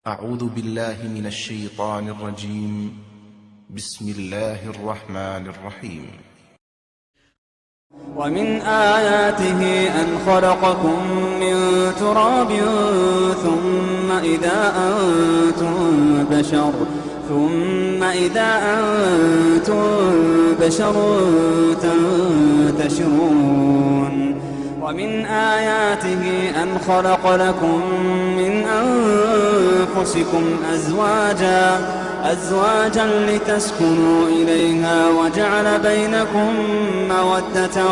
أعوذ بالله من الشيطان الرجيم. بسم الله الرحمن الرحيم. ومن آياته أن خلقكم من تراب ثم إذا أنتم بشر تنتشرون. ومن آياته أن خلق لكم من أنفسكم أزواجا لتسكنوا إليها وجعل بينكم مودة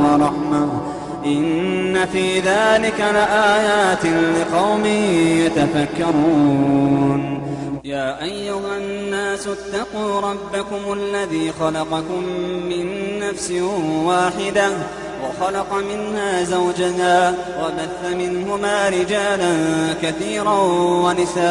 ورحمة إن في ذلك لآيات لقوم يتفكرون. يا أيها الناس اتقوا ربكم الذي خلقكم من نفس واحدة وخلق منها زوجها وبث منهما رجالا كثيرا ونساء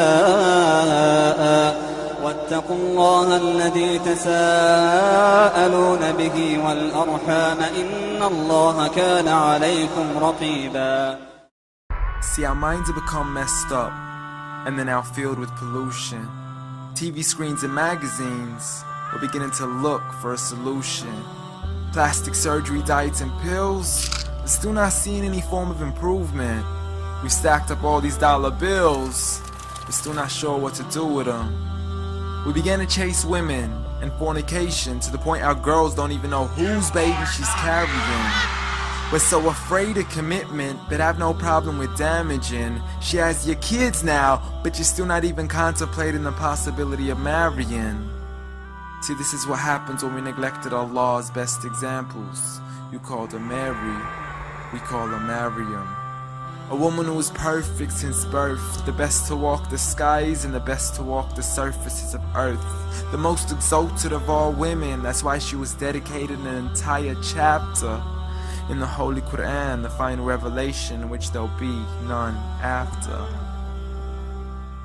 واتقوا الله الذي تساءلون به والأرحام إن الله كان عليكم رقيبا. See, our minds have become messed up and they're now filled with pollution. TV screens and magazines, we're beginning to look for a solution. Plastic surgery, diets and pills, we're still not seeing any form of improvement. We've stacked up all these dollar bills, we're still not sure what to do with them. We began to chase women and fornication to the point our girls don't even know whose baby she's carrying. We're so afraid of commitment, but have no problem with damaging. She has your kids now, but you're still not even contemplating the possibility of marrying. See, this is what happens when we neglected Allah's best examples. You called her Mary, we call her Maryam. A woman who was perfect since birth, the best to walk the skies and the best to walk the surfaces of earth. The most exalted of all women, that's why she was dedicated an entire chapter in the Holy Quran, the final revelation in which there'll be none after.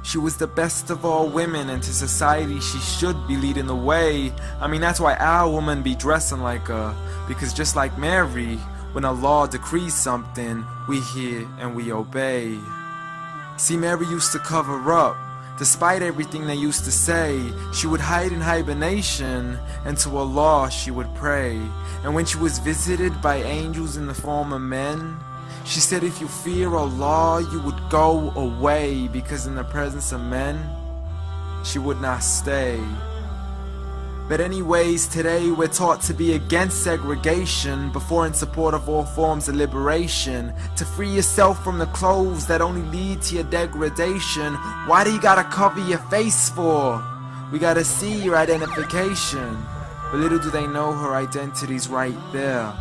She was the best of all women, and to society she should be leading the way. I mean, that's why our women be dressing like her, because just like Mary, when Allah decrees something, we hear and we obey. See, Mary used to cover up. Despite everything they used to say, she would hide in hibernation, and to Allah she would pray. And when she was visited by angels in the form of men, she said if you fear Allah, you would go away, because in the presence of men, she would not stay. But anyways, today we're taught to be against segregation before in support of all forms of liberation. To free yourself from the clothes that only lead to your degradation. Why do you gotta cover your face for? We gotta see your identification. But little do they know her identity's right there.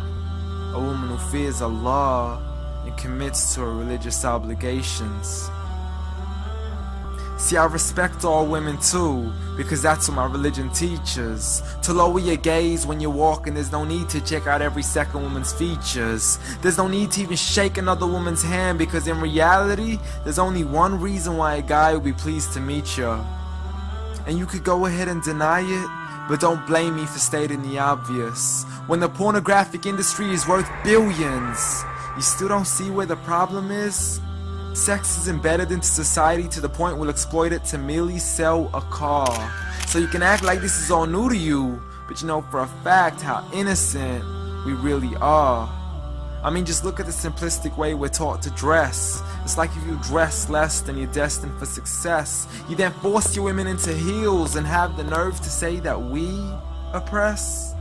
A woman who fears Allah and commits to her religious obligations. See, I respect all women too, because that's what my religion teaches. To lower your gaze when you're walking, there's no need to check out every second woman's features. There's no need to even shake another woman's hand, because in reality, there's only one reason why a guy would be pleased to meet you. And you could go ahead and deny it, but don't blame me for stating the obvious. When the pornographic industry is worth billions, you still don't see where the problem is? Sex is embedded into society to the point we'll exploit it to merely sell a car. So you can act like this is all new to you, but you know for a fact how innocent we really are. I mean, just look at the simplistic way we're taught to dress. It's like if you dress less, then you're destined for success. You then force your women into heels and have the nerve to say that we oppress.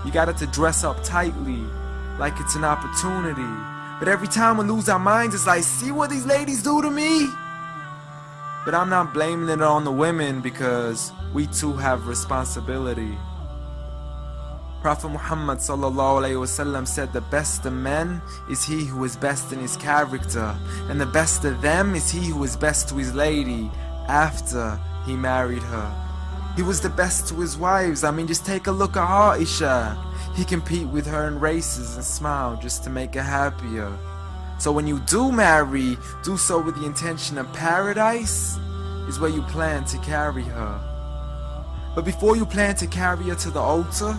You got it to dress up tightly, like it's an opportunity. But every time we lose our minds, it's like, see what these ladies do to me? But I'm not blaming it on the women, because we too have responsibility. Prophet Muhammad ﷺ said the best of men is he who is best in his character, and the best of them is he who is best to his lady after he married her. He was the best to his wives. I mean, just take a look at Aisha. He compete with her in races and smile just to make her happier. So when you do marry, do so with the intention of paradise is where you plan to carry her. But before you plan to carry her to the altar,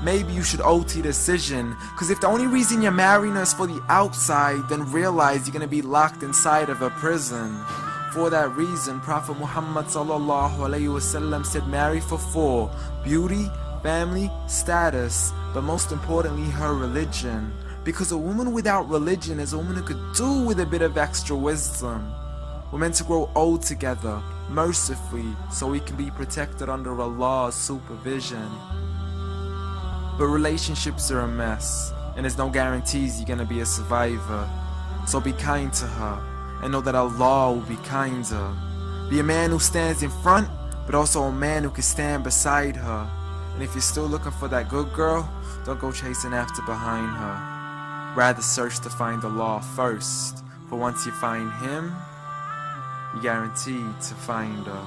maybe you should alter your decision. Cause if the only reason you're marrying her is for the outside, then realize you're gonna be locked inside of a prison. For that reason, Prophet Muhammad ﷺ said, marry for 4: beauty, family, status, but most importantly, her religion. Because a woman without religion is a woman who could do with a bit of extra wisdom. We're meant to grow old together, mercifully, so we can be protected under Allah's supervision. But relationships are a mess, and there's no guarantees you're gonna be a survivor. So be kind to her, and know that Allah will be kinder. Be a man who stands in front, but also a man who can stand beside her. And if you're still looking for that good girl, don't go chasing after behind her. Rather search to find Allah first, for once you find Him, you're guaranteed to find her.